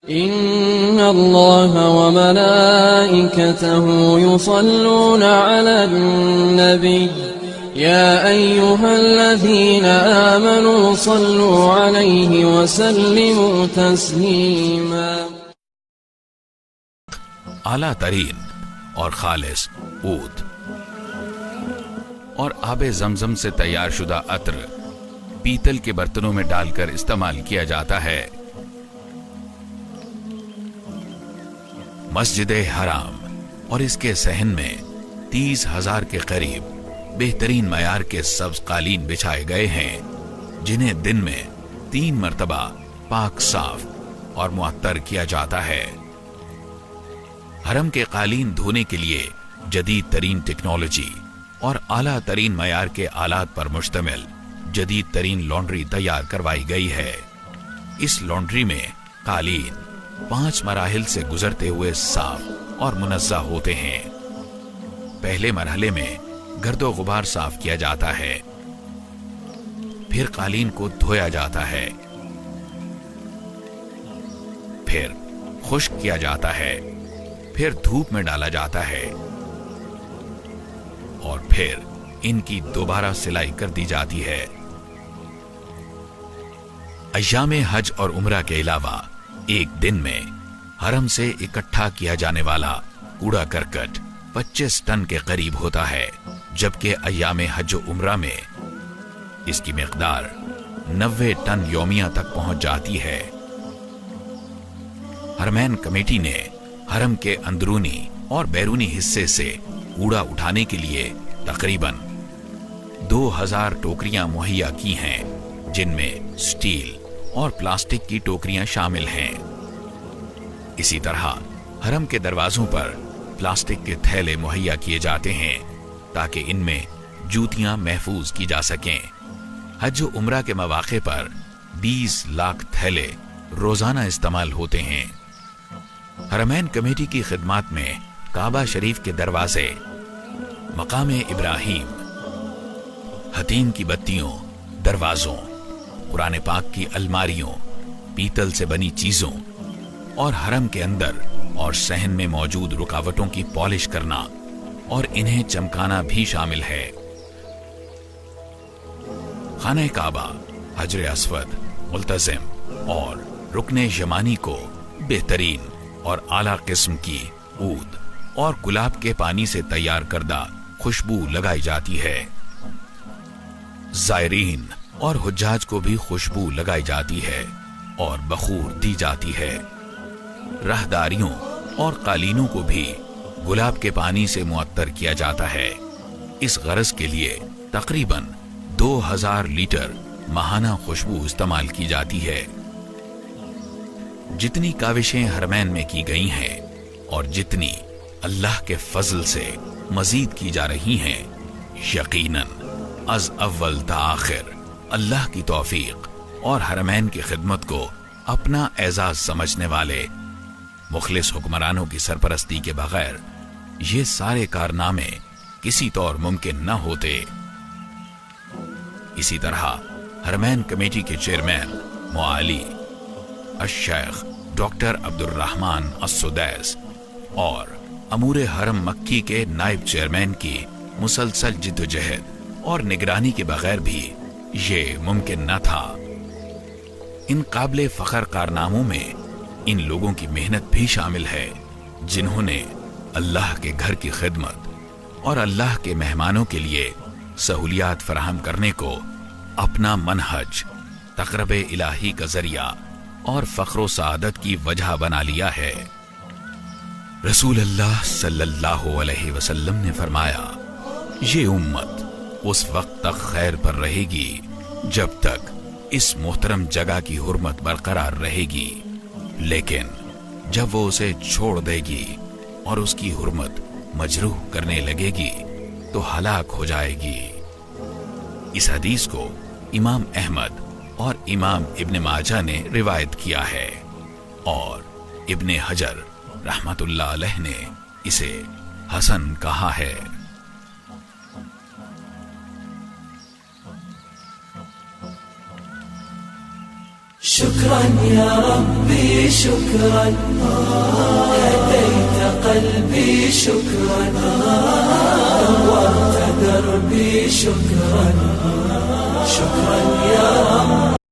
إن الله وملائكته يصلون على النبي يا أيها الذين آمنوا صلوا عليه وسلموا تسليما. اعلیٰ ترین اور خالص عود اور آب زمزم سے تیار شدہ عطر پیتل کے برتنوں میں ڈال کر استعمال کیا جاتا ہے. مسجد حرام اور اس کے صحن میں 30,000 کے قریب بہترین معیار کے سبز قالین بچھائے گئے ہیں، جنہیں دن میں 3 مرتبہ پاک صاف اور معطر کیا جاتا ہے. حرم کے قالین دھونے کے لیے جدید ترین ٹیکنالوجی اور اعلیٰ ترین معیار کے آلات پر مشتمل جدید ترین لانڈری تیار کروائی گئی ہے. اس لانڈری میں قالین 5 مراحل سے گزرتے ہوئے صاف اور منزہ ہوتے ہیں. پہلے مرحلے میں گرد و غبار صاف کیا جاتا ہے، پھر قالین کو دھویا جاتا ہے، پھر خشک کیا جاتا ہے، پھر دھوپ میں ڈالا جاتا ہے اور پھر ان کی دوبارہ سلائی کر دی جاتی ہے. ایام حج اور عمرہ کے علاوہ ایک دن میں حرم سے اکٹھا کیا جانے والا کوڑا کرکٹ 25 ٹن کے قریب ہوتا ہے، جبکہ ایام حج و عمرہ میں اس کی مقدار 90 ٹن یومیہ تک پہنچ جاتی ہے. حرمین کمیٹی نے حرم کے اندرونی اور بیرونی حصے سے کوڑا اٹھانے کے لیے تقریباً 2000 ٹوکریاں مہیا کی ہیں، جن میں سٹیل اور پلاسٹک کی ٹوکریاں شامل ہیں. اسی طرح حرم کے دروازوں پر پلاسٹک کے تھیلے مہیا کیے جاتے ہیں تاکہ ان میں جوتیاں محفوظ کی جا سکیں. حج و عمرہ کے مواقع پر 20 لاکھ تھیلے روزانہ استعمال ہوتے ہیں. حرمین کمیٹی کی خدمات میں کعبہ شریف کے دروازے، مقام ابراہیم، حتیم کی بتیوں، دروازوں، قرآن پاک کی الماریوں، پیتل سے بنی چیزوں اور حرم کے اندر اور صحن میں موجود رکاوٹوں کی پالش کرنا اور انہیں چمکانا بھی شامل ہے. خانہ کعبہ، حجر اسود، ملتزم اور رکن یمانی کو بہترین اور اعلیٰ قسم کی عود اور گلاب کے پانی سے تیار کردہ خوشبو لگائی جاتی ہے. زائرین اور حجاج کو بھی خوشبو لگائی جاتی ہے اور بخور دی جاتی ہے. راہداریوں اور قالینوں کو بھی گلاب کے پانی سے معطر کیا جاتا ہے. اس غرض کے لیے تقریباً 2000 لیٹر ماہانہ خوشبو استعمال کی جاتی ہے. جتنی کاوشیں حرمین میں کی گئی ہیں اور جتنی اللہ کے فضل سے مزید کی جا رہی ہیں، یقیناً از اول تا آخر اللہ کی توفیق اور حرمین کی خدمت کو اپنا اعزاز سمجھنے والے مخلص حکمرانوں کی سرپرستی کے بغیر یہ سارے کارنامے کسی طور ممکن نہ ہوتے. اسی طرح حرمین کمیٹی کے چیئرمین معالی الشیخ ڈاکٹر عبد الرحمن السدیس اور امور حرم مکی کے نائب چیئرمین کی مسلسل جدوجہد اور نگرانی کے بغیر بھی یہ ممکن نہ تھا. ان قابل فخر کارناموں میں ان لوگوں کی محنت بھی شامل ہے جنہوں نے اللہ کے گھر کی خدمت اور اللہ کے مہمانوں کے لیے سہولیات فراہم کرنے کو اپنا منہج، تقرب الہی کا ذریعہ اور فخر و سعادت کی وجہ بنا لیا ہے. رسول اللہ صلی اللہ علیہ وسلم نے فرمایا، یہ امت اس وقت تک خیر پر رہے گی جب تک اس محترم جگہ کی حرمت برقرار رہے گی، لیکن جب وہ اسے چھوڑ دے گی اور اس کی حرمت مجروح کرنے لگے گی تو ہلاک ہو جائے گی. اس حدیث کو امام احمد اور امام ابن ماجہ نے روایت کیا ہے اور ابن حجر رحمت اللہ علیہ نے اسے حسن کہا ہے. شكرا يا ربي شكرا هديت قلبي شكرا نورت دربي شكرا شكرا يا رب